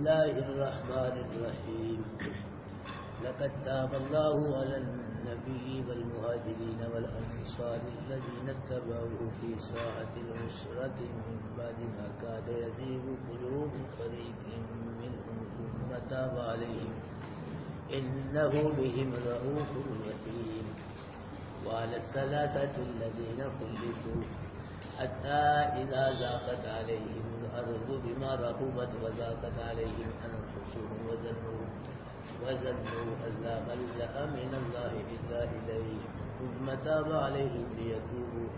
الله الرحمن الرحيم لقد تاب الله على النبي والمهاجرين والأنصار الذين اتبعوه في ساعة العسرة من بعد ما كاد يزيغ قلوب فريق منهم ثم تاب عليهم إنه بهم رؤوف رحيم وعلى الثلاثة الذين خلفوا حتى إذا ضاقت عليهم الأرض بما رحبت وضاقت عليهم أنفسهم وظنوا أن لا ملجأ من الله إلا إليه ثم تاب عليهم ليتوبوا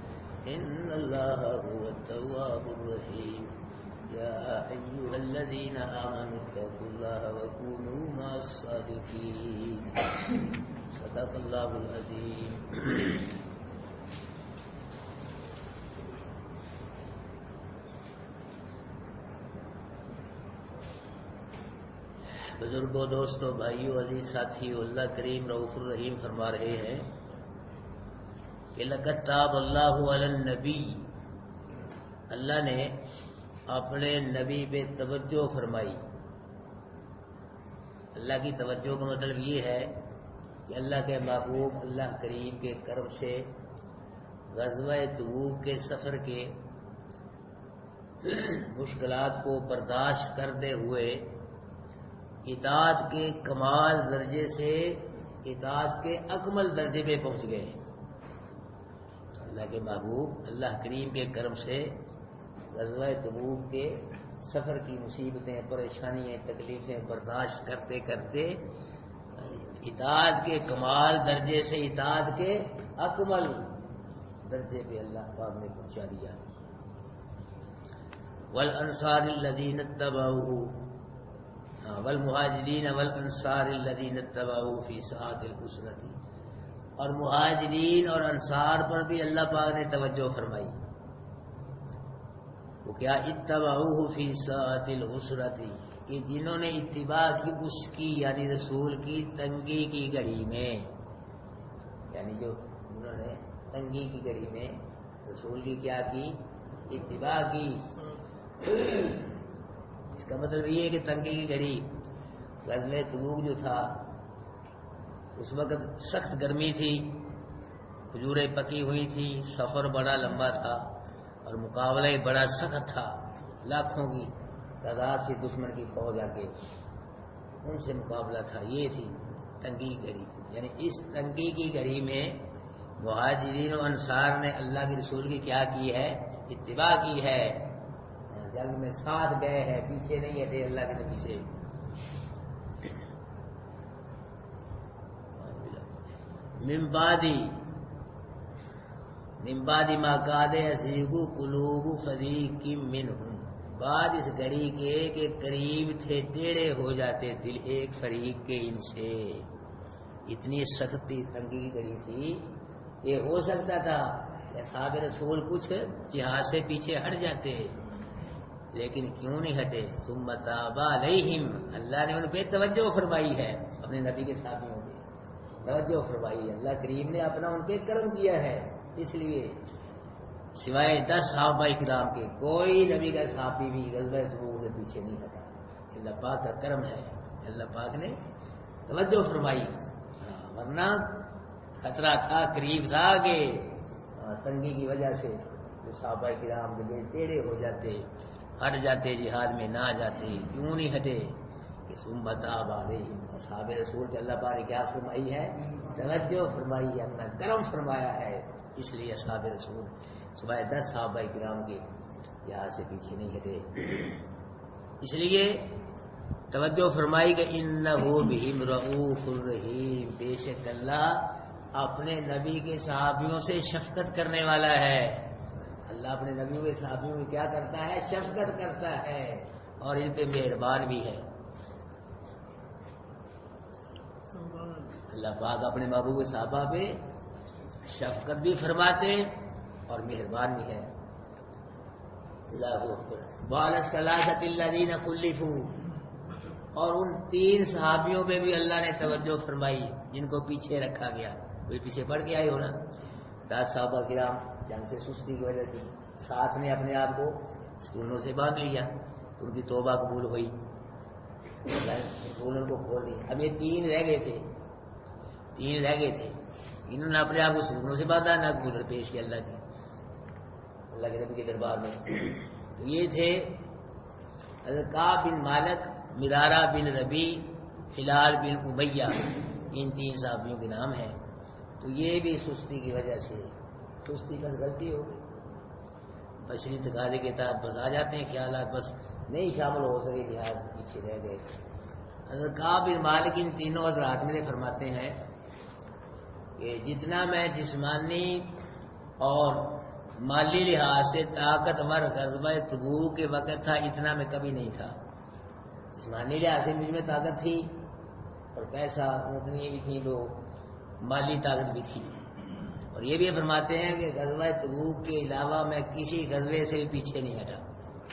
إن الله هو التواب الرحيم يا أيها الذين آمنوا اتقوا الله وكونوا مع الصادقين صدق الله العظيم. بزرگوں، دوستوں، بھائیوں، عزیز ساتھیوں، اللہ کریم رؤوف الرحیم فرما رہے ہیں کہ لقد تاب اللہ علی النبی، اللہ نے اپنے نبی پہ توجہ فرمائی. اللہ کی توجہ کا مطلب یہ ہے کہ اللہ کے محبوب اللہ کریم کے کرم سے غزوہ تبوک کے سفر کے مشکلات کو برداشت کرتے ہوئے اطاعت کے کمال درجے سے اطاعت کے اکمل درجے پہ پہنچ گئے. اللہ کے محبوب اللہ کریم کے کرم سے غزوہ تبوک کے سفر کی مصیبتیں، پریشانیاں، تکلیفیں برداشت کرتے کرتے اطاعت کے کمال درجے سے اطاعت کے اکمل درجے پہ اللہ پاک نے پہنچا دیا. والانصار الذین اتبعوه والمہاجرین والانصار الذین اتبعوه فی ساعۃ العسرۃ، اور مہاجرین اور انصار پر بھی اللہ پاک نے توجہ فرمائی. وہ کیا؟ اتبعوه فی ساعۃ العسرۃ، کہ جنہوں نے اتباع کی اس کی یعنی رسول کی تنگی کی گھڑی میں، یعنی جو جنہوں نے تنگی کی گھڑی میں رسول کی کیا کی؟ اتباع کی. اس کا مطلب یہ ہے کہ تنگی کی گھڑی غزوہ تبوک جو تھا اس وقت سخت گرمی تھی، کھجوریں پکی ہوئی تھی، سفر بڑا لمبا تھا اور مقابلہ بڑا سخت تھا. لاکھوں کی تعداد سے دشمن کی فوج آ کے ان سے مقابلہ تھا. یہ تھی تنگی کی گھڑی. یعنی اس تنگی کی گھڑی میں مہاجرین و انصار نے اللہ کے رسول کی کیا کی ہے؟ اتباع کی ہے. جنگ میں ساتھ گئے ہیں، پیچھے نہیں ہٹے اللہ کے نبی سے. من بعد ما کاد یزیغ قلوب فریق منہم، بعد اس گھڑی کے کہ قریب تھے ٹیڑے ہو جاتے دل ایک فریق کے ان سے. اتنی سختی تنگی کی گھڑی تھی کہ ہو سکتا تھا کہ اصحاب رسول کچھ جہاد سے پیچھے ہٹ جاتے، لیکن کیوں نہیں ہٹے؟ ثم تاب علیہم، اللہ نے ان پہ توجہ فرمائی ہے، اپنے نبی کے صحابیوں پہ توجہ فرمائی ہے. اللہ کریم نے اپنا ان پہ کرم کیا ہے. اس لیے سوائے 10 صحابہ کرام کے کوئی نبی کا صحابی بھی غزوہ تبوک سے پیچھے نہیں ہٹا. اللہ پاک کا کرم ہے، اللہ پاک نے توجہ فرمائی. ورنہ خطرہ تھا، قریب تھا کہ تنگی کی وجہ سے جو صحابہ کرام کے ٹیڑے ہو جاتے، ہٹ جاتے، جہاد میں نہ جاتے. کیوں نہیں ہٹے؟ کہ ثم تاب علیہم، اصحاب رسول پہ اللہ پاک نے کیا فرمائی ہے؟ توجہ فرمائی ہے، اپنا کرم فرمایا ہے. اس لیے اصحاب رسول صبح 10 صحابہ کرام کے یہاں سے پیچھے نہیں ہٹے. اس لیے توجہ فرمائی کہ انہ بہم رؤوف الرحیم، بے شک اللہ اپنے نبی کے صحابیوں سے شفقت کرنے والا ہے. اللہ اپنے نبیوں کے صحابیوں میں کیا کرتا ہے؟ شفقت کرتا ہے اور ان پہ مہربان بھی ہے. اللہ پاک اپنے محبوب کے صحابہ پہ شفقت بھی فرماتے اور مہربان بھی ہے. اللہ اکبر. وعلی الثلاثۃ الذین خلفوا، اور ان 3 صحابیوں پہ بھی اللہ نے توجہ فرمائی جن کو پیچھے رکھا گیا. کوئی پیچھے پڑ کے آئے ہو نا. 10 صحابہ کرام جنگ سے سستی کی وجہ سے ساتھ نے اپنے آپ کو ستونوں سے باندھ لیا، ان کی توبہ قبول ہوئی. ان کو کھول دیا. اب یہ تین رہ گئے تھے انہوں نے اپنے آپ کو سوروں سے باندھا نہ گزر پیش کیا اللہ کے نبی کے دربار میں. تو یہ تھے حضرت کعب بن مالک، مرارہ بن ربی، ہلال بن امیہ، ان تین صحابیوں کے نام ہیں. تو یہ بھی سستی کی وجہ سے، سستی بس غلطی ہو گئی، بشری تقاضے کے تحت بس آ جاتے ہیں خیالات، بس نہیں شامل ہو سکے جہاد، پیچھے رہ گئے. حضرت کعب بن مالک ان تینوں حضرات میں سے فرماتے ہیں کہ جتنا میں جسمانی اور مالی لحاظ سے طاقتور غزوہ تبوک کے وقت تھا، اتنا میں کبھی نہیں تھا. جسمانی لحاظ سے مجھ میں طاقت تھی اور پیسہ، اونٹنیاں بھی تھیں، تو مالی طاقت بھی تھی. اور یہ بھی فرماتے ہیں کہ غزوہ تبوک کے علاوہ میں کسی غزوے سے بھی پیچھے نہیں ہٹا،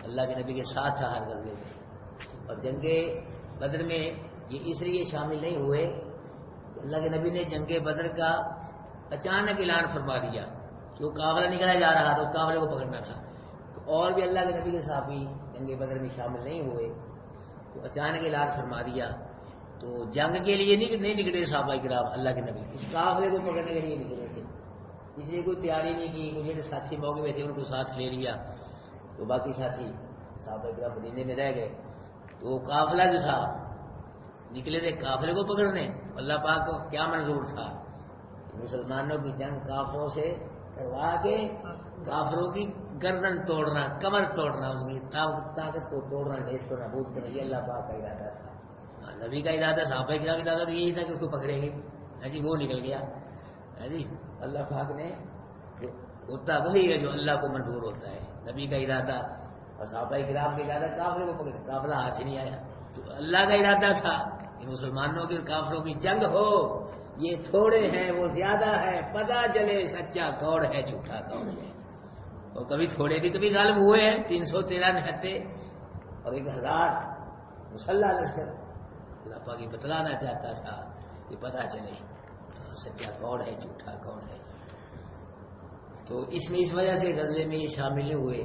اللہ کے نبی کے ساتھ تھا ہر غزوے میں. اور جنگ بدر میں یہ اس لیے شامل نہیں ہوئے کہ اللہ کے نبی نے جنگ بدر کا اچانک اعلان فرما دیا کہ وہ قافلہ نکلا جا رہا تھا، اس قافلے کو پکڑنا تھا. تو اور بھی اللہ کے نبی کے صحابی جنگ بدر میں شامل نہیں ہوئے، تو اچانک اعلان فرما دیا. تو جنگ کے لیے نہیں نکلے صحابہ کرام، اللہ کے نبی اس قافلے کو پکڑنے کے لیے نکلے تھے. اس لیے کوئی تیاری نہیں کی، مجھے ساتھی موقع پہ تھے ان کو ساتھ لے لیا، تو باقی ساتھی صحابہ کرام مدینے میں رہ گئے. تو قافلہ جو تھا نکلے تھے قافلے کو پکڑنے. اللہ پاک کو کیا منظور تھا؟ مسلمانوں کی جنگ کافروں سے کروا کے کافروں کی گردن توڑنا، کمر توڑنا، اس کی طاقت کو توڑنا، نیست و نابود کرنا، یہ اللہ پاک کا ارادہ تھا. نبی کا ارادہ، صحابہ کرام کا ارادہ تو یہی تھا کہ اس کو پکڑیں گے. جی وہ نکل گیا. جی اللہ پاک نے جو ہوتا وہی ہے جو اللہ کو منظور ہوتا ہے. نبی کا ارادہ اور صحابہ کرام کا ارادہ کافروں کو پکڑے، قافلہ ہاتھ ہی نہیں آیا. تو اللہ کا ارادہ تھا کہ مسلمانوں کے کافروں کی جنگ ہو. یہ تھوڑے ہیں وہ زیادہ ہے، پتہ چلے سچا کون ہے جھوٹا کون ہے. اور کبھی تھوڑے بھی کبھی غالب ہوئے ہیں، 313 نہتے اور 1000 مسلح لشکر. اللہ پاک یہ بتلانا چاہتا تھا کہ پتہ چلے سچا کون ہے جھوٹا کون ہے. تو اس وجہ سے غزوے میں یہ شامل نہیں ہوئے.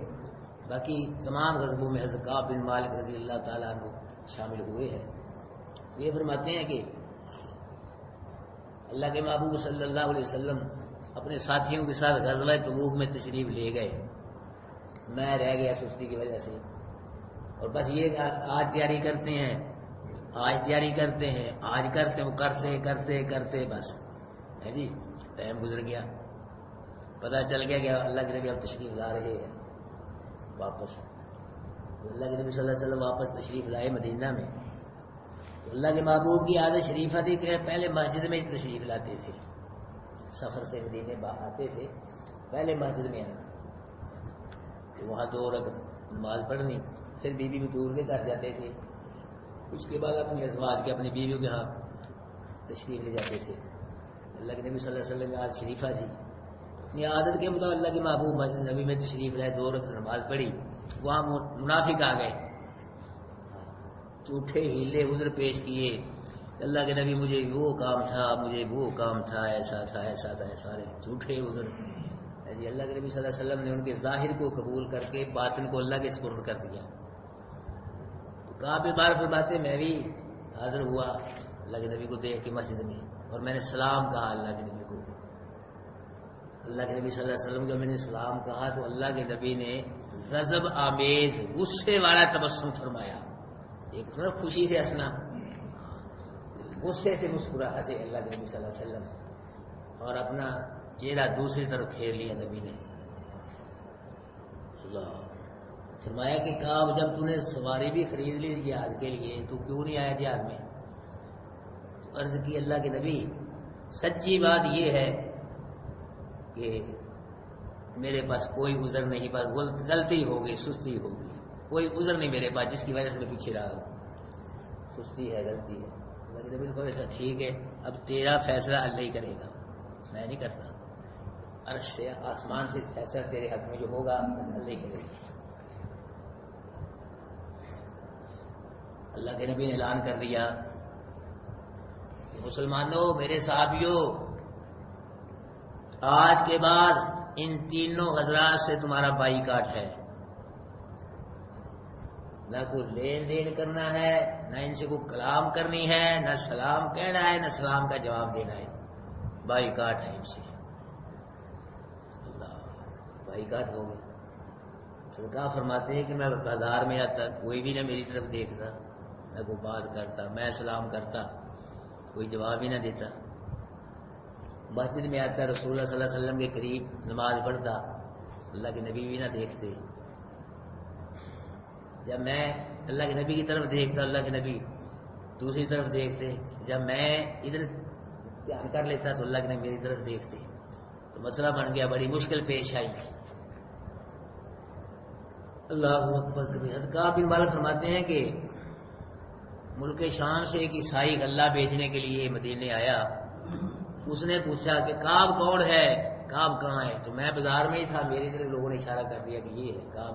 باقی تمام غزووں میں حضرت کعب بن مالک رضی اللہ تعالیٰ عنہ شامل ہوئے ہیں. یہ فرماتے ہیں کہ اللہ کے محبوب صلی اللہ علیہ وسلم اپنے ساتھیوں کے ساتھ غزوہ تبوک میں تشریف لے گئے. میں رہ گیا سستی کی وجہ سے، اور بس یہ آج تیاری کرتے ہیں، آج کرتے وہ کرتے کرتے بس ہے جی ٹائم گزر گیا. پتہ چل گیا کہ اللہ کے نبی اب تشریف لا رہے ہیں واپس. اللہ کے نبی صلی اللہ علیہ وسلم واپس تشریف لائے مدینہ میں. اللہ کے محبوب کی عادت شریفہ تھی کہ پہلے مسجد میں تشریف لاتے تھے. سفر سے مدینے باہر آتے تھے، پہلے مسجد میں آنا، تو وہاں 2 رکعت نماز پڑھنی، پھر بیوی بھی دور کے گھر جاتے تھے. اس کے بعد اپنی ازواج کے، اپنی بیویوں کے ہاں تشریف لے جاتے تھے. اللہ کے نبی صلی اللہ علیہ وسلم کی عادت شریفہ تھی. اپنی عادت کے مطابق اللہ کے محبوب مسجد نبی میں تشریف لائے، 2 رکعت نماز پڑھی. وہاں منافق آ گئے، جھوٹے ہیلے ادھر پیش کیے. اللہ کے نبی مجھے وہ کام تھا، ایسا تھا سارے جھوٹے ادھر. جی اللہ کے نبی صلی اللہ علیہ وسلم نے ان کے ظاہر کو قبول کر کے باطن کو اللہ کے سپرد کر دیا. کعب بار فرماتے میں بھی حاضر ہوا اللہ کے نبی کو دیکھ کے مسجد میں، اور میں نے سلام کہا اللہ کے نبی کو. اللہ کے نبی صلی اللہ علیہ وسلم کو میں نے سلام کہا تو اللہ کے نبی نے غضب آمیز غصے والا تبسم فرمایا. ایک طرف خوشی سے ہنسنا، غصے سے مسکرا ہنسے اللہ کے نبی صلی اللہ علیہ وسلم، اور اپنا چہرہ دوسری طرف پھیر لیا نبی نے. اللہ فرمایا کہ کعب جب تو نے سواری بھی خرید لی جہاد کے لیے تو کیوں نہیں آیا جہاد میں؟ تو عرض کی اللہ کے نبی سچی بات یہ ہے کہ میرے پاس کوئی عذر نہیں، بس غلطی ہوگی، سستی ہوگی، کوئی عذر نہیں میرے پاس جس کی وجہ سے میں پیچھے رہا ہوں. سستی ہے، غلطی ہے. اللہ کے نبی کو ایسا ٹھیک ہے، اب تیرا فیصلہ اللہ ہی کرے گا، میں نہیں کرتا. عرش سے آسمان سے فیصلہ تیرے حق میں جو ہوگا اللہ ہی کرے گا. اللہ کے نبی نے اعلان کر دیا کہ مسلمانوں، میرے صحابیوں، آج کے بعد ان تینوں حضرات سے تمہارا بائی کاٹ ہے. نہ کوئی لین دین کرنا ہے، نہ ان سے کوئی کلام کرنی ہے، نہ سلام کہنا ہے، نہ سلام کا جواب دینا ہے. بائی کاٹ ہے ان سے. اللہ بائی کاٹ ہو گئے. صدقہ فرماتے ہیں کہ میں بازار میں آتا، کوئی بھی نہ میری طرف دیکھتا، نہ کوئی بات کرتا. میں سلام کرتا، کوئی جواب ہی نہ دیتا. مسجد میں آتا، رسول اللہ صلی اللہ علیہ وسلم کے قریب نماز پڑھتا، اللہ کے نبی بھی نہ دیکھتے. جب میں اللہ کے نبی کی طرف دیکھتا، اللہ کے نبی دوسری طرف دیکھتے. جب میں ادھر دھیان کر لیتا تو اللہ کے نبی میری طرف دیکھتے. تو مسئلہ بن گیا، بڑی مشکل پیش آئی. اللہ اکبر کبھی. کعب بن مالک فرماتے ہیں کہ ملک شام سے ایک عیسائی غلہ بیچنے کے لیے مدینے آیا. اس نے پوچھا کہ کعب کون ہے، کعب کہاں ہے؟ تو میں بازار میں ہی تھا، میری طرف لوگوں نے اشارہ کر دیا کہ یہ ہے کعب.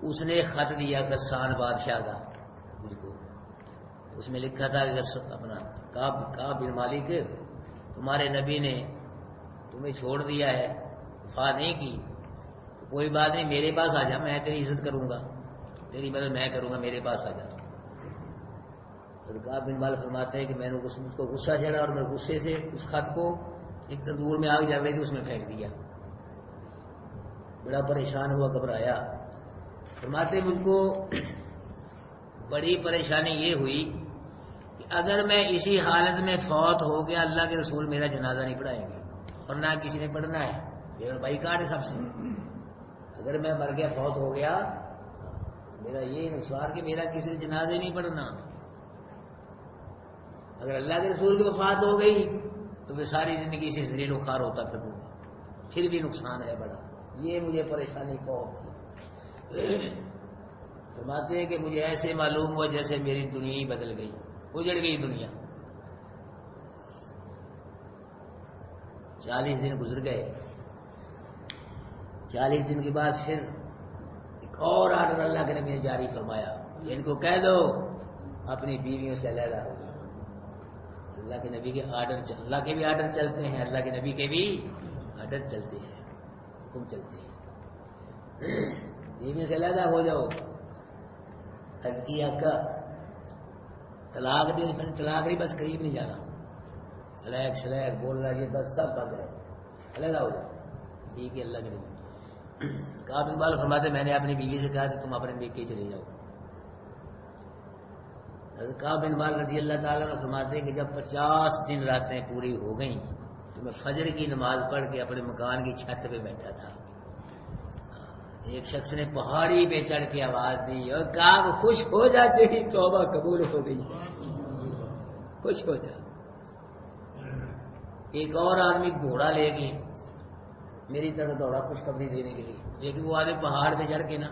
اس نے خط دیا غسان بادشاہ کا مجھ کو. اس میں لکھا تھا کہ اپنا کعب بن مالک، تمہارے نبی نے تمہیں چھوڑ دیا ہے، وفا نہیں کی، کوئی بات نہیں، میرے پاس آ جا، میں تیری عزت کروں گا، تیری مدد میں کروں گا، میرے پاس آ جا. کعب بن مالک فرماتے ہیں کہ میں نے اس کو غصہ چڑھا اور میں غصے سے اس خط کو ایک تندور میں آگ جل رہی تھی اس میں پھینک دیا. بڑا پریشان ہوا، گھبرایا. فرماتے ہیں مجھ کو بڑی پریشانی یہ ہوئی کہ اگر میں اسی حالت میں فوت ہو گیا، اللہ کے رسول میرا جنازہ نہیں پڑھائیں گے اور نہ کسی نے پڑھنا ہے. میرا بھائی کاٹ ہے سب سے. اگر میں مر گیا، فوت ہو گیا، میرا یہ نقصان کہ میرا کسی نے جنازہ نہیں پڑھنا. اگر اللہ کے رسول کی وفات ہو گئی تو پھر ساری زندگی سے ذلیل و خوار ہوتا پھر بھی نقصان ہے بڑا. یہ مجھے پریشانی بہت تھی. فرماتے ہیں کہ مجھے ایسے معلوم ہوا جیسے میری دنیا ہی بدل گئی، اجڑ گئی دنیا. 40 دن گزر گئے. 40 دن کے بعد پھر ایک اور آرڈر اللہ کے نبی نے جاری فرمایا کہ ان کو کہہ دو اپنی بیویوں سے علیحدہ ہو. اللہ کے نبی کے آرڈر، اللہ کے بھی آرڈر چلتے ہیں، اللہ کے نبی کے بھی آرڈر چلتے ہیں، حکم چلتے ہیں. بیویوں سے علیحدہ ہو جاؤ. حج کیا کا طلاق دے، طلاق نہیں، بس قریب نہیں جانا، سلیک سلیک بول رہا یہ بس سب بند ہے، علیحدہ ہو جاؤ. ٹھیک ہے. اللہ کے نبی کعب بن مالک فرماتے میں نے اپنی بیوی سے کہا کہ تم اپنے میکے چلے جاؤ. کعب بن مالک رضی اللہ تعالیٰ نے فرماتے ہیں کہ جب 50 دن راتیں پوری ہو گئیں تو میں فجر کی نماز پڑھ کے اپنے مکان کی چھت پہ بیٹھا تھا. ایک شخص نے پہاڑی پہ چڑھ کے آواز دی اور کعب خوش ہو جاتے ہی توبہ قبول ہو گئی، خوش ہو جا. ایک اور آدمی گھوڑا لے گئے میری طرف دوڑا خوشخبری دینے کے لیے، لیکن وہ آدمی پہاڑ پہ چڑھ کے نا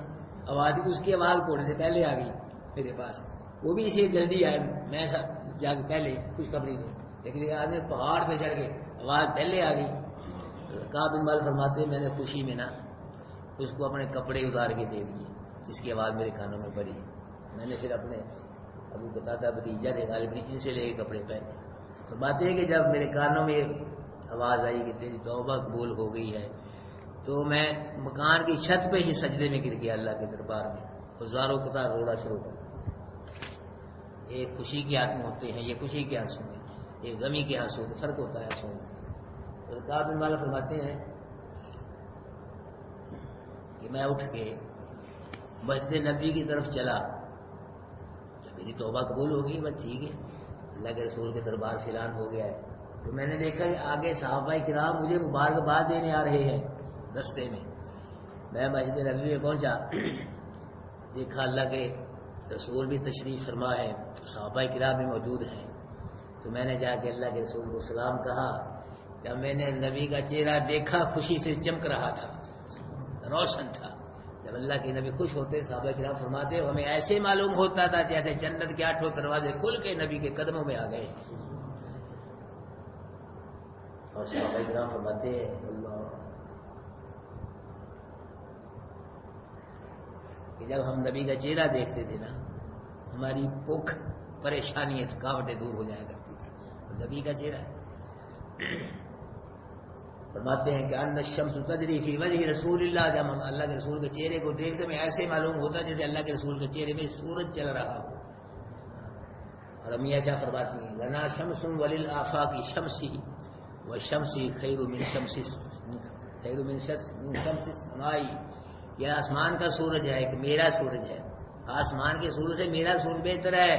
آواز، اس کی آواز گھوڑے سے پہلے آ گئی میرے پاس. وہ بھی اسے جلدی آئے، میں جا کے پہلے خوشخبری دوں، لیکن ایک آدمی پہاڑ پہ چڑھ کے آواز پہلے آ گئی. کعب بن مالک فرماتے ہیں میں نے خوشی میں نا اس کو اپنے کپڑے اتار کے دے دیے، جس کی آواز میرے کانوں میں پڑی. میں نے پھر اپنے ابو بتاتا بھتیجا تھے غالب ان سے لے کے کپڑے پہنے. فرماتے ہیں کہ جب میرے کانوں میں آواز آئی کہ تیری توبہ قبول ہو گئی ہے تو میں مکان کی چھت پہ ہی سجدے میں گر گیا اللہ کے دربار میں، اور زاروں قطار رونا شروع کر. یہ خوشی کے آنسو ہوتے ہیں، یہ خوشی کے آنسو ہیں، یہ غمی کے آنسو ہیں، فرق ہوتا ہے آنسو میں. کعب بن مالک فرماتے ہیں کہ میں اٹھ کے مسجد نبی کی طرف چلا. جب میری توبہ قبول ہو گئی بس ٹھیک ہے، اللہ کے رسول کے دربار سے اعلان ہو گیا ہے، تو میں نے دیکھا کہ آگے صحابہ کرام مجھے مبارکباد دینے آ رہے ہیں رستے میں. میں مسجد نبی میں پہنچا، دیکھا اللہ کے رسول بھی تشریف فرما ہے، تو صحابہ کرام بھی موجود ہیں. تو میں نے جا کے اللہ کے رسول کو سلام کہا. جب میں نے نبی کا چہرہ دیکھا خوشی سے چمک رہا تھا، روشن تھا. جب اللہ کے نبی خوش ہوتے صحابہ کرام فرماتے ہمیں ایسے معلوم ہوتا تھا جیسے جنت کے 8 دروازے کھل کے نبی کے قدموں میں آ گئے. اور صحابہ کرام فرماتے ہیں اللہ کہ جب ہم نبی کا چہرہ دیکھتے تھے نا ہماری بھوک پریشانی تھکاوٹیں دور ہو جایا کرتی تھی. نبی کا چہرہ فرماتے ہیں کہ ان الشمس تجری فی وجہ رسول اللہ، جب ہم اللہ کے رسول کے چہرے کو دیکھتے میں ایسے معلوم ہوتا جیسے اللہ کے رسول کے چہرے میں سورج چل رہا ہو. اور امی عائشہ فرماتی ہیں لنا شمس وللآفاق شمسی والشمسی خیر من شمس السماء، یہ آسمان کا سورج ہے کہ میرا سورج ہے، آسمان کے سورج سے میرا سورج بہتر ہے.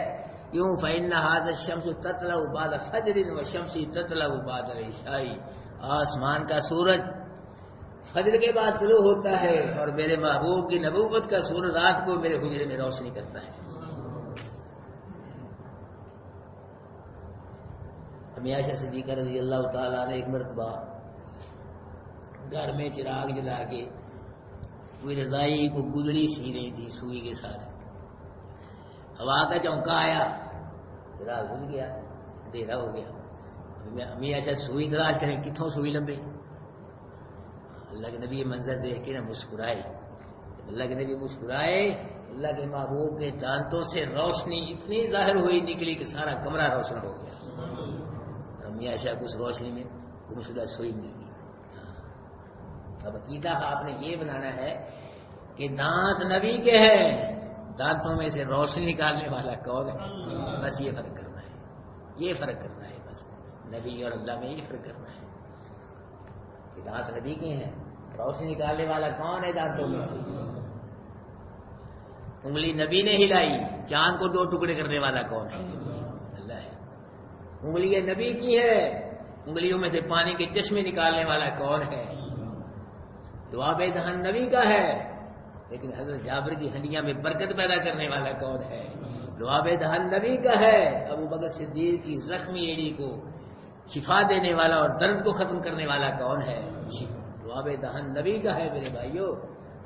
کیوں؟ فإن هذا الشمس تطلع بعد فجر والشمس تطلع بعد العشاء، آسمان کا سورج فجر کے بعد طلوع ہوتا ہے اور میرے محبوب کی نبوت کا سورج رات کو میرے حجرے میں روشنی کرتا ہے. امی عائشہ صدیقہ رضی اللہ تعالیٰ عنہ ایک مرتبہ گھر میں چراغ جلا کے کوئی رضائی کو گدڑی سی رہی تھی سوئی کے ساتھ. ہوا کا چونکا آیا، چراغ بجھ گیا، اندھیرا ہو گیا. امی عائشہ سوئی تلاش کریں کتوں سوئی لمبے. اللہ کے نبی یہ منظر دیکھ کے نہ مسکرائے. اللہ کے نبی مسکرائے، اللہ کے محبوب کے دانتوں سے روشنی اتنی ظاہر ہوئی نکلی کہ سارا کمرہ روشن ہو گیا. امی عائشہ کو اس روشنی میں گمشدہ سوئی مل گئی. اب عقیدہ آپ نے یہ بنانا ہے کہ دانت نبی کے ہیں، دانتوں میں سے روشنی نکالنے والا کون ہے؟ بس یہ فرق کرنا ہے، یہ فرق کرنا ہے. بس نبی اور اللہ میں یہ فرق کرنا ہے کہ دانت نبی کے ہیں، روشنی نکالنے والا کون ہے دانتوں میں سے؟ انگلی نبی نے ہلائی، چاند کو 2 ٹکڑے کرنے والا کون ہے؟ اللہ ہے. انگلی نبی کی ہے، انگلیوں میں سے پانی کے چشمے نکالنے والا کون ہے؟ لعاب دہن نبی کا ہے، لیکن حضرت جابر کی ہنڈیاں میں برکت پیدا کرنے والا کون ہے؟ لعاب دہن نبی کا ہے. ابو بکر صدیق کی زخمی ایڑی کو شفا دینے والا اور درد کو ختم کرنے والا کون ہے؟ لعاب دہن نبی کا ہے میرے بھائیو.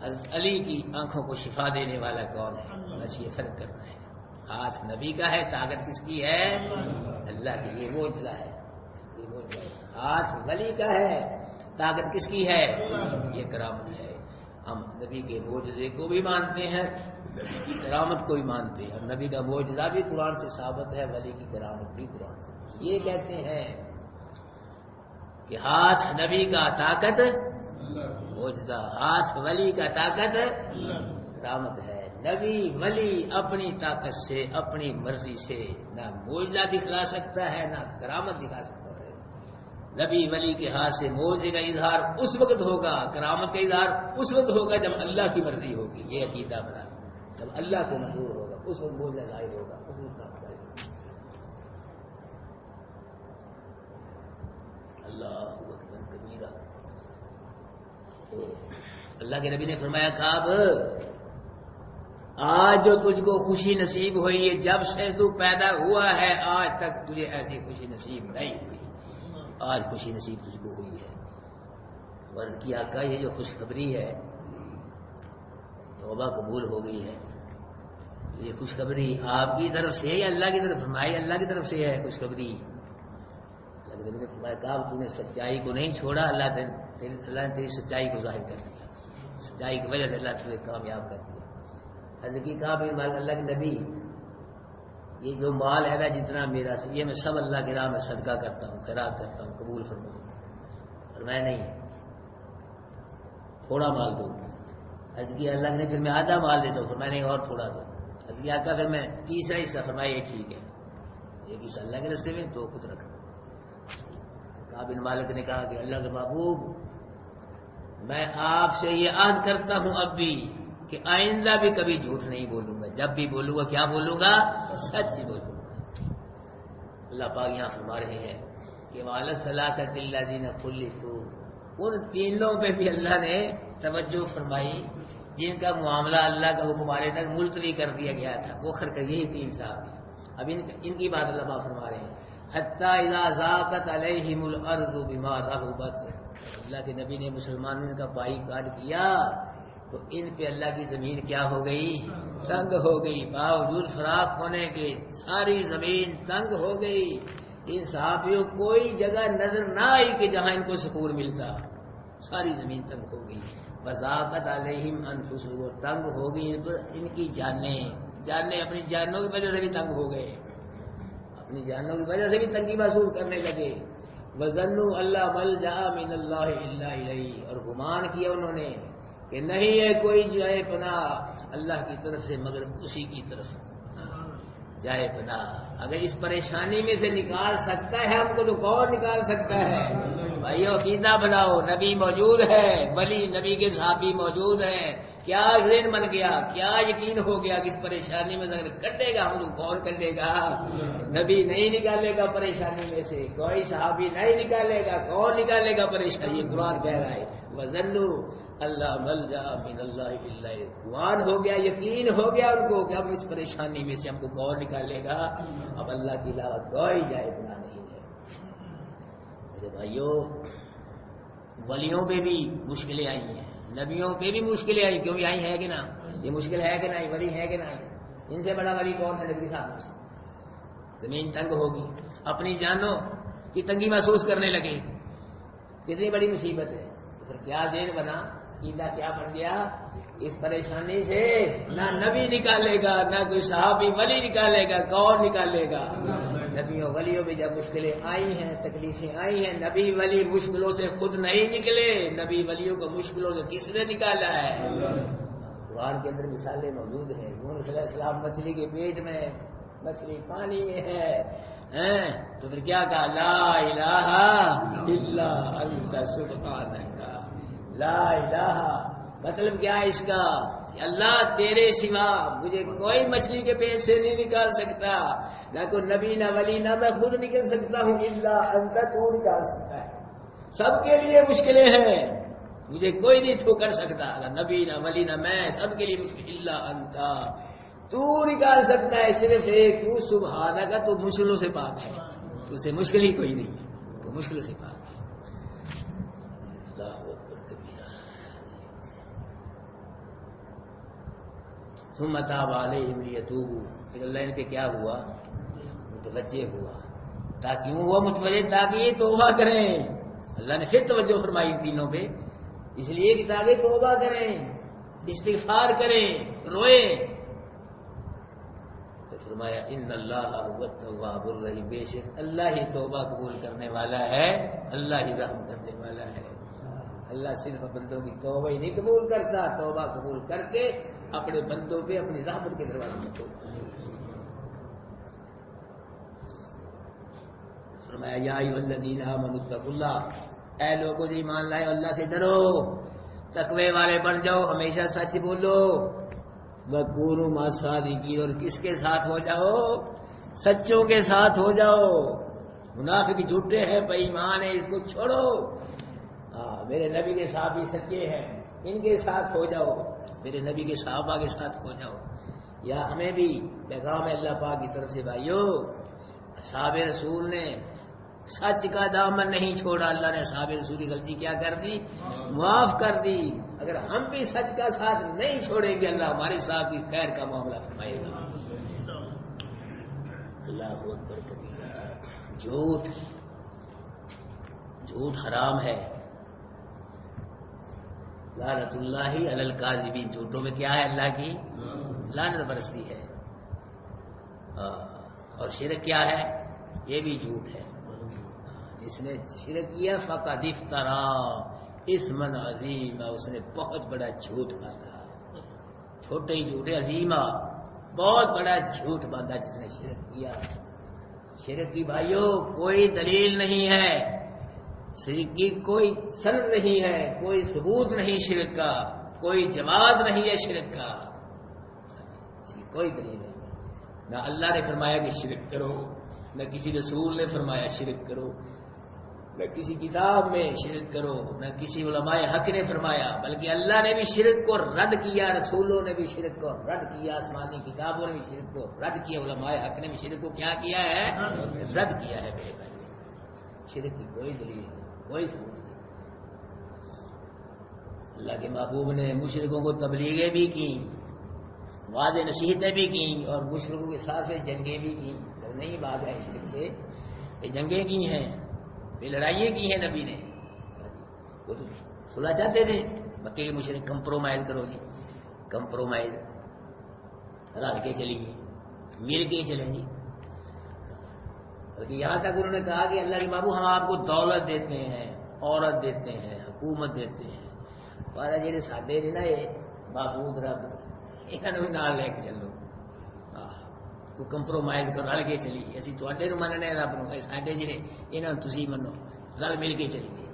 حضرت علی کی آنکھوں کو شفا دینے والا کون ہے؟ بس یہ فرق کرنا ہے. ہاتھ نبی کا ہے، طاقت کس کی ہے؟ اللہ کی. یہ معجزہ ہے، یہ معجزہ ہے. ہاتھ ولی کا ہے، طاقت کس کی ہے؟ یہ کرامت ہے. ہم نبی کے معجزے کو بھی مانتے ہیں، نبی کی کرامت کو بھی مانتے ہیں. اور نبی کا معجزہ بھی قرآن سے ثابت ہے، ولی کی کرامت بھی قرآن سے. یہ کہتے ہیں کہ ہاتھ نبی کا طاقت معجزہ، ہاتھ ولی کا طاقت کرامت ہے. نبی ولی اپنی طاقت سے اپنی مرضی سے نہ معجزہ دکھلا سکتا ہے نہ کرامت دکھا سکتا ہے. نبی ولی کے ہاتھ سے معجزے کا اظہار اس وقت ہوگا، کرامت کا اظہار اس وقت ہوگا جب اللہ کی مرضی ہوگی. یہ عقیدہ بنا، جب اللہ کو منظور ہوگا اس وقت معجزہ ظاہر ہوگا، اس وقت کرامت ظاہر ہوگا. اللہ اکبر کبیرہ. تو اللہ کے نبی نے فرمایا کعب آج جو تجھ کو خوشی نصیب ہوئی ہے، جب سے تو پیدا ہوا ہے آج تک تجھے ایسی خوشی نصیب نہیں ہوئی. آج خوشی نصیب تجھ کو ہوئی ہے. عرض کی آقا یہ جو خوشخبری ہے توبہ قبول ہو گئی ہے، یہ خوشخبری آپ کی طرف سے ہے یا اللہ کی طرف؟ فرمائی اللہ کی طرف سے ہے خوشخبری. اللہ نے فرمایا کہا تو نے سچائی کو نہیں چھوڑا، اللہ نے تیری سچائی کو ظاہر کر دیا، سچائی کی وجہ سے اللہ تجھے کامیاب کر دیا. حضرت کی کہا اللہ کے نبی یہ جو مال ہے نا جتنا میرا یہ میں سب اللہ کی راہ میں صدقہ کرتا ہوں، خیرات کرتا ہوں، قبول فرماؤ. اور میں نہیں تھوڑا مال دوں. حضرت کی اللہ نے پھر میں آدھا مال دیتا ہوں، پھر میں نہیں اور تھوڑا دوں. حضرت کی آقا پھر میں تیسرا حصہ فرمایا یہ ٹھیک ہے، ایک حصہ اللہ کے رستے میں تو خود رکھ. کعب بن مالک نے کہا کہ اللہ کے محبوب میں آپ سے یہ عہد کرتا ہوں اب بھی کہ آئندہ بھی کبھی جھوٹ نہیں بولوں گا، جب بھی بولوں گا کیا بولوں گا؟ سچ بولوں گا. اللہ پاک یہاں فرما رہے ہیں کہ وَعَلَى الثَّلَاثَةِ الَّذِينَ خُلِّفُوا، ان تینوں پہ بھی اللہ نے توجہ فرمائی جن کا معاملہ اللہ کا حکم آنے تک ملتوی کر دیا گیا تھا. وہ کر یہی 3 صاحب. اب ان کی بات اللہ پاک فرما رہے ہیں حَتَّى إِذَا ضَاقَتْ عَلَيْهِمُ الْأَرْضُ بِمَا رَحُبَتْ. اللہ کے نبی نے مسلمانوں کا بائی کاٹ کیا تو ان پہ اللہ کی زمین کیا ہو گئی؟ تنگ ہو گئی. باوجود فراخ ہونے کے ساری زمین تنگ ہو گئی. ان صحابیوں کوئی جگہ نظر نہ آئی کہ جہاں ان کو سکون ملتا، ساری زمین تنگ ہو گئی. وَضَاقَتْ عَلَيْهِمْ أَنفُسُهُمْ، تنگ ہو گئی ان پر ان کی جانیں اپنی جانوں کی وجہ سے بھی تنگ ہو گئے، اپنی جانوں کی وجہ سے بھی تنگی محسوس کرنے لگے. وَظَنُّوا أَلَّا مَلْجَأَ مِنَ اللَّهِ إِلَّا إِلَيْهِ، اور گمان کیا انہوں نے کہ نہیں ہے کوئی جائے پناہ اللہ کی طرف سے مگر اسی کی طرف جائے پناہ۔ اگر اس پریشانی میں سے نکال سکتا ہے ہم کو تو کون نکال سکتا ہے؟ بھائیو عقیدہ بناؤ، نبی موجود ہے، ولی نبی کے صحابی موجود ہیں، کیا ذہن بن گیا، کیا یقین ہو گیا کہ اس پریشانی میں اگر کٹے گا ہم کو کون کٹے گا؟ نبی نہیں نکالے گا پریشانی میں سے، کوئی صحابی نہیں نکالے گا، کون نکالے گا پریشانی؟ یہ قرآن کہہ رہا ہے وَظَنُّوا أَلَّا مَلْجَأَ مِنَ اللَّهِ إِلَّا إِلَيْهِ، گمان ہو گیا، یقین ہو گیا ان کو کہ اب اس پریشانی میں سے ہم کو کون نکالے گا؟ اب اللہ کے علاوہ کوئی جائے بنا نہیں ہے۔ میرے بھائیو، ولیوں پہ بھی مشکلیں آئی ہیں، نبیوں پہ بھی مشکلیں آئی، کیوں بھی آئی ہے کہ نہ؟ یہ مشکل ہے کہ نہیں؟ ولی ہے کہ نہیں؟ ان سے بڑا ولی کون ہے؟ نبی صاحب سے زمین تنگ ہوگی، اپنی جانوں کی تنگی محسوس کرنے لگے، کتنی بڑی مصیبت ہے۔ تو پھر کیا دین بنا، عقیدہ کیا بن گیا؟ اس پریشانی سے نہ نبی نکالے گا، نہ کوئی صحابی ولی نکالے گا، کون نکالے گا؟ نبیوں ولیوں میں جب مشکلیں آئی ہیں، تکلیفیں آئی ہیں، نبی ولی مشکلوں سے خود نہیں نکلے، نبی ولیوں کو مشکلوں سے کس نے نکالا ہے؟ قرآن کے اندر مثالیں موجود ہیں۔ یونس علیہ السلام مچھلی کے پیٹ میں، مچھلی پانی میں ہے، تو پھر کیا کہا؟ لا الہ الا انت سبحانک، لا الہ، مطلب کیا ہے اس کا؟ اللہ تیرے سوا مجھے کوئی مچھلی کے پیٹ سے نہیں نکال سکتا، نہ کوئی نبی نہ ولی، نہ میں خود نکل سکتا ہوں، الا انت، تو نکال سکتا ہے۔ سب کے لیے مشکلیں ہیں، مجھے کوئی نہیں تو کر سکتا، نہ نبی نہ ولی نہ میں، سب کے لیے مشکل، الا انت، تو نکال سکتا ہے صرف ایک، تو سبحانک، تو مشکلوں سے پاک ہے، تو اسے مشکل ہی کوئی نہیں ہے، تو مشکلوں سے پاک ہے۔ اللہ اکبر کبیرہ۔ ثم تاب علیہم لیتوبوا، پھر اللہ ان پہ کیا ہوا؟ متوجہ ہوا۔ تاکہ وہ متوجہ، تاکہ یہ توبہ کریں۔ اللہ نے پھر توجہ فرمائی تینوں پہ، اس لیے کہ تاکہ توبہ کریں، استغفار کریں، روئیں۔ تو فرمایا ان اللہ هو التواب الرحیم، بے شک اللہ ہی توبہ قبول کرنے والا ہے، اللہ ہی رحم کرنے والا ہے۔ اللہ صرف بندوں کی توبہ ہی نہیں قبول کرتا، توبہ قبول کر کے اپنے بندوں پہ اپنی رحمت کے دروازے میں کھولتا ہے۔ فرمایا یا ایھا الذین آمنوا اتقوا اللہ، اے لوگوں جو ایمان لائے اللہ سے ڈرو، تقوی والے بن جاؤ، ہمیشہ سچ بولو، وَکُونُوا مَعَ الصَّادِقِینَ، اور کس کے ساتھ ہو جاؤ؟ سچوں کے ساتھ ہو جاؤ۔ منافق جھوٹے ہیں، بے ایمان ہے، اس کو چھوڑو۔ میرے نبی کے صحابی سچے ہیں، ان کے ساتھ ہو جاؤ، میرے نبی کے صحابہ کے ساتھ ہو جاؤ۔ یا ہمیں بھی پیغام ہے اللہ پاک کی طرف سے، بھائیو اصحاب رسول نے سچ کا دامن نہیں چھوڑا، اللہ نے اصحاب رسول کی غلطی کیا کر دی؟ معاف کر دی۔ اگر ہم بھی سچ کا ساتھ نہیں چھوڑیں گے، اللہ ہمارے ساتھ بھی خیر کا معاملہ فرمائے گا۔ اللہ اکبر کبیرہ۔ جھوٹ حرام ہے، لعنت اللہ علی الکاذبین، جھوٹوں میں کیا ہے؟ اللہ کی لعنت برستی ہے۔ اور شرک کیا ہے؟ یہ بھی جھوٹ ہے۔ جس نے شرک کیا فقد افترا اثما عظیما، اس نے بہت بڑا جھوٹ باندھا، چھوٹے ہی جھوٹے، عظیمہ بہت بڑا جھوٹ باندھا جس نے شرک کیا۔ شرک کی بھائیوں کوئی دلیل نہیں ہے، شرک کی کوئی سند نہیں ہے، کوئی ثبوت نہیں شرک کا، کوئی جواز نہیں ہے شرک کا، اس کی کوئی دلیل نہیں ہے۔ نہ اللہ نے فرمایا کہ شرک کرو، نہ کسی رسول نے فرمایا شرک کرو، نہ کسی کتاب میں شرک کرو، نہ کسی علماء حق نے فرمایا، بلکہ اللہ نے بھی شرک کو رد کیا، رسولوں نے بھی شرک کو رد کیا، آسمانی کتابوں نے بھی شرک کو رد کیا، علماء حق نے بھی شرک کو کیا کیا ہے؟ رد کیا ہے۔ میرے بھائی شرک کی کوئی دلیل نہیں، کوئی ثبوت نہیں۔ اللہ کے محبوب نے مشرکوں کو تبلیغیں بھی کی، واضح نصیحتیں بھی کی، اور مشرکوں کے ساتھ جنگیں بھی کی۔ جب نہیں بات ہے شرک سے، یہ جنگیں کی ہیں، یہ لڑائیاں کی ہیں نبی نے۔ وہ تو صلح چاہتے تھے، مکے کے مشرک، کمپرومائز کرو جی، کمپرومائز، رل کے چلیے، مل کے چلیں جی، بلکہ یہاں تک انہوں نے کہا کہ اللہ کے محبوب ہم آپ کو دولت دیتے ہیں، عورت دیتے ہیں، حکومت دیتے ہیں، پر جڑے ساڈے نے نا یہ معبود رب یہاں بھی نال لے کے چلو، کوئی کمپرومائز کر رل کے چلی اسی تواڈے نوں مننے رب نوں، ساڈے جڑے انہاں نوں تسی منو، رل مل کے چلی گئے۔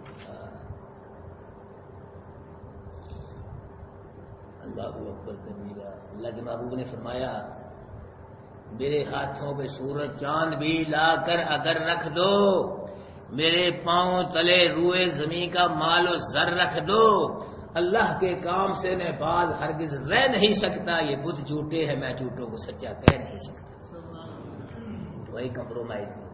اللہ اکبر کبیرہ۔ اللہ کے محبوب نے فرمایا میرے ہاتھوں پہ سورج چاند بھی لا کر اگر رکھ دو، میرے پاؤں تلے روئے زمین کا مال و زر رکھ دو، اللہ کے کام سے میں باز ہرگز رہ نہیں سکتا، یہ بت جھوٹے ہیں میں جھوٹوں کو سچا کہہ نہیں سکتا۔ وہی کمپرومائز ہے۔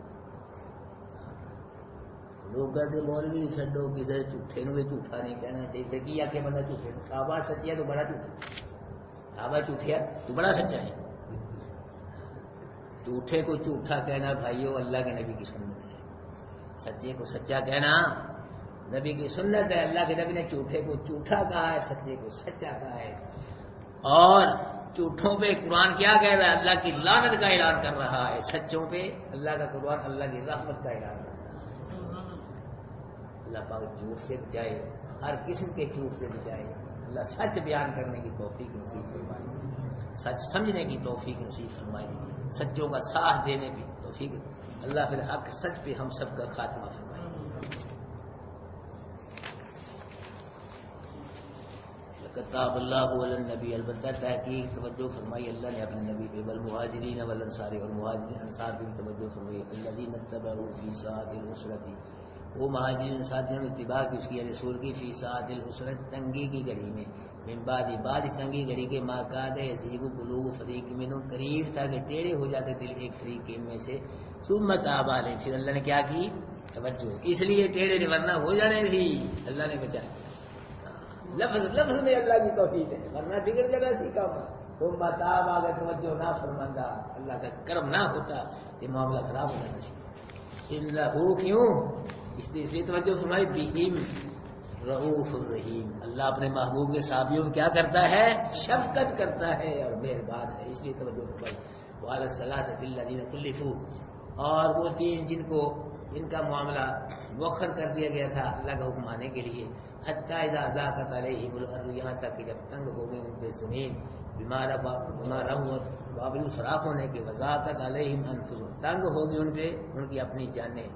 لوگ کہتے مولوی چھڈو کسی جھوٹے نو بھی جھوٹا نہیں کہنا چاہیے، کی آ کے بندہ جھوٹے شاباش سچی ہے تو بڑا جھوٹا، شاباش جھوٹیا تو بڑا سچا ہے۔ جھوٹے کو جھوٹا کہنا بھائیو اللہ کے نبی کی سنت ہے، سچے کو سچا کہنا نبی کی سنت ہے۔ اللہ کے نبی نے جھوٹے کو جھوٹا کہا ہے، سچے کو سچا کہا ہے۔ اور جھوٹوں پہ قرآن کیا کہہ رہا ہے؟ اللہ کی لعنت کا اعلان کر رہا ہے، سچوں پہ اللہ کا قرآن اللہ کی رحمت کا اعلان کر رہا ہے۔ اللہ پاک جھوٹ سے بچائے، ہر قسم کے جھوٹ سے بچائے، اللہ سچ بیان کرنے کی توفیق نصیب فرمائے، سچ سمجھنے کی توفیق نصیب فرمائے، سچوں کا ساتھ دینے کی توفیق، اللہ پھر حق سچ پہ ہم سب کا خاتمہ فرمائے۔ کتاب اللہ علی النبی، البتہ تحقیق توجہ فرمائی اللہ نے اپنے نبی پہ، والمہاجرین والانصار، اور مہاجرین انصار پہ بھی توجہ فرمائی، الذین اتبعوا فی ساعۃ العسرۃ، وہ مہاجرین انصار نے اتباع کی اس کی رسول کی، فی ساعۃ العسرۃ تنگی کی گھڑی میں، من بعد تنگی گھڑی کے، ما کاد یزیغ قلوب فریق منہم، قریب تھا کہ ٹیڑھے ہو جاتے دل ایک فریق کے ان میں سے، ثم تاب علیہم، پھر اللہ نے کیا کی توجہ، اس لیے ٹیڑھے نے ورنہ ہو جانے تھی، اللہ نے بچایا۔ لفظ میں اللہ کی توفیق ہے، ورنہ بگڑ جانا سی کام۔ تم بتاب اگر توجہ نہ فرماندہ، اللہ کا کرم نہ ہوتا یہ معاملہ خراب ہو جانا چاہیے۔ انہ کیوں اس لیے توجہ فرمائی، بہم رؤوف الرحیم، اللہ اپنے محبوب کے صحابیوں میں کیا کرتا ہے؟ شفقت کرتا ہے اور مہربان ہے، اس لیے توجہ فرمائی۔ وعلی الثلاثۃ الذین خلفوا، اور وہ تین جن کا معاملہ مؤخر کر دیا گیا تھا اللہ کا حکم آنے کے لیے، حتی اذا ضاقت علیہم الارض، یہاں تک کہ جب تنگ ہو گئی ان پہ زمین، بیمار باوجود فراق ہونے کے، وضاقت علیہم انفسہم، تنگ ہو گئی ان پہ ان کی اپنی جانیں،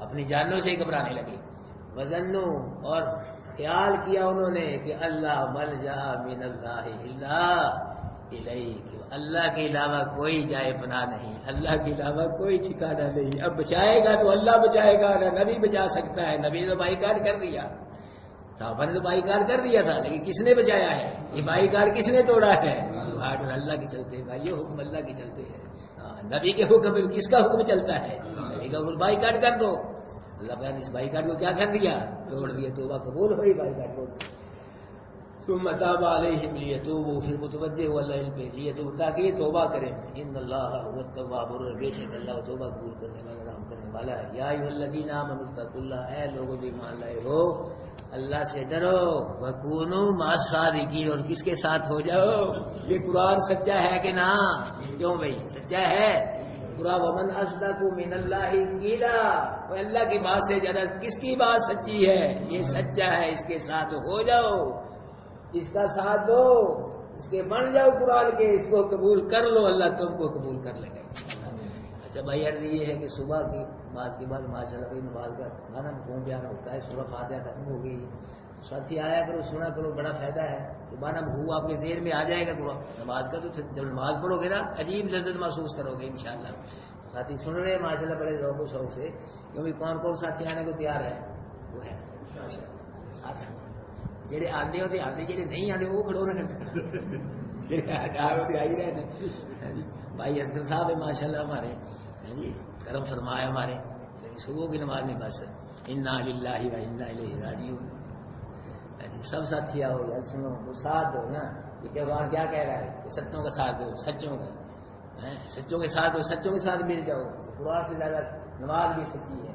اپنی جانوں سے گھبرانے لگی، وظنوا، اور خیال کیا انہوں نے کہ اللہ ملجا من اللہ الا الیک، اللہ کے علاوہ کوئی جائے پناہ نہیں، اللہ کے علاوہ کوئی ٹھکانہ نہیں، اب بچائے گا تو اللہ بچائے گا، نہ نبی بچا سکتا ہے، نبی نے تو بائیکاٹ کر دیا، صحابہ نے تو بائیکاٹ کر دیا تھا، لیکن کس نے بچایا ہے؟ یہ بائیکاٹ کس نے توڑا ہے؟ آرڈر اللہ کے چلتے ہیں بھائی، یہ حکم اللہ کے چلتے ہیں، نبی کے حکم پہ کس کا حکم چلتا ہے؟ نبی کا حکم بائیکاٹ کر دو، اللہ نے اس بائیکاٹ کو کیا کر دیا؟ توڑ دیا، توبہ قبول ہوئی، بائیکاٹ توڑ دیا۔ ثم تاب علیہم لیتوبوا، پھر متوجہ ہو اللہ ان پہ، لیتوبوا تاکہ یہ توبہ کریں، ان اللہ هو التواب الرحیم، بے شک اللہ توبہ قبول کرنے والا رحم کرنے والا ہے۔ یا ایھا الذین آمنوا اتقوا اللہ، اے لوگوں جو ایمان لائے ہو اللہ سے ڈرو، وکونوا مع الصادقین، اور کس کے ساتھ ہو جاؤ؟ یہ قرآن سچا ہے کہ نہ؟ کیوں بھائی سچا ہے قرآن؟ ومن اصدق من اللہ قیلا، اللہ کی بات سے زیادہ کس کی بات سچی ہے؟ یہ سچا ہے، اس کے ساتھ ہو جاؤ، اس کا ساتھ دو، اس کے بن جاؤ قرآن کے، اس کو قبول کر لو، اللہ تم کو قبول کر لے گا۔ اچھا بھائی عرض یہ ہے کہ صبح کی نماز کے بعد ماشاء اللہ نماز کا مانا کون بیان ہوتا ہے، سورہ فاتحہ ختم ہو گئی، ساتھی آیا کرو، سنا کرو، بڑا فائدہ ہے، تو مانا ہو آپ کے ذہن میں آ جائے گا قرآن نماز کا، تو جب نماز پڑھو گے نا عجیب لذت محسوس کرو گے انشاءاللہ۔ ساتھی سن رہے ہیں ماشاء اللہ بڑے ذوق و شوق سے، کیونکہ کون کون ساتھی آنے کو تیار ہے؟ وہ ہے ماشاء اللہ، جڑے آتے ہوتے آتے، جڑے نہیں آتے وہ کھڑو رہے آئی رہے ہیں۔ بھائی اصغر صاحب ہے ماشاء اللہ ہمارے، جی کرم فرمائے ہمارے، لیکن صبح کی نماز میں بس انا للہ و انا الیہ راجعون، سب ساتھی آؤ یار، سنو وہ ساتھ دو نا، یہ تہوار کیا کہہ رہا ہے؟ سچوں کا ساتھ دو، سچوں کا، سچوں کے ساتھ دو، سچوں کے ساتھ مل جاؤ، قرآن سے زیادہ نماز بھی سچی ہے،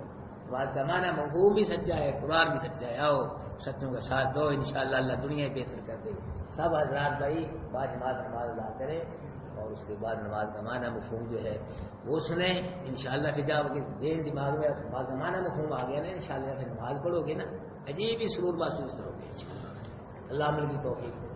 نماز کا معنی مفہوم بھی سچا ہے، قرآن بھی سچا ہے، آؤ سچوں کا ساتھ دو، انشاءاللہ اللہ دنیا بہتر کر دے گا۔ سب حضرات بھائی باجماعت نماز ادا کریں، اور اس کے بعد نماز کا معنی مفہوم جو ہے وہ سنیں انشاءاللہ. پھر جب ذہن دماغ میں نماز کا معنی مفہوم آ گیا نا انشاءاللہ پھر نماز پڑھو گے نا عجیب ہی سرور محسوس کرو گے انشاءاللہ. اللہ عمل کی توفیق.